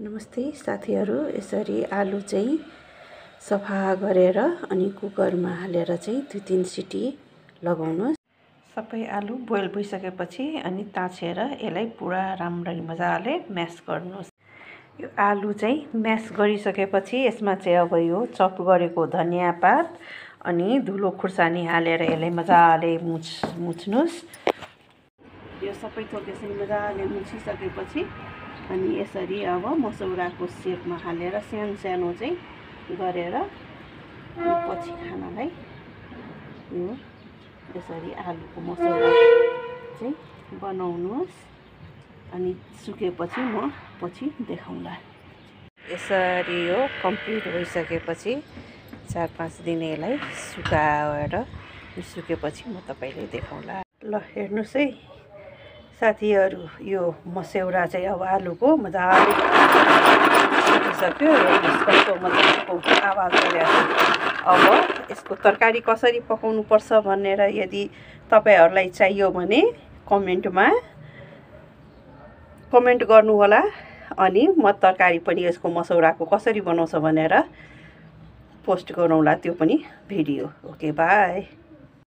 नमस्ते साथीहरू, यसरी आलु चाहिँ सफा गरेर अनि कुकरमा हालेर चाहिँ 2-3 सिटी लगाउनुहोस्। सबै आलु बोइल भइसकेपछि अनि ताछेर यसलाई पुरा राम्ररी मजाले म्यास गर्नुहोस्। यो आलु चाहिँ म्यास गरिसकेपछि यसमा चाहिँ अब यो चप गरेको धनिया पात अनि धुलो खुर्सानी हालेर यसलाई मजाले मुछ्नुहोस्। यो सबै थोक यसरी मजाले मुछिसकेपछि अनि यसरी अब मसौराको सेपमा हालेर सानो चाहिँ गरेर पछि खानलाई यो यसरी आलुको मसौरा चाहिँ बनाउनुहोस्। अनि सुकेपछि म पछि देखाउँला। यसरी यो कम्प्लिट भइसकेपछि 4-5 दिन यसलाई सुकाएर सुकेपछि म तपाईलाई देखाउँला। ल हेर्नुस् है साथीहरू, यो मसौरा चाहिँ अब आलुको मजाले सुकिसक्यो। कस्तो मजाको आवाज गरिरहेको। अब यसको तरकारी कसरी पकाउनु पर्छ भनेर यदि तपाईहरुलाई चाहियो भने कमेन्ट गर्नु होला। अनि म तरकारी पनि यसको मसौराको कसरी बनाउँछ भनेर पोस्ट गरौँला त्यो पनि भिडियो। Okay, by.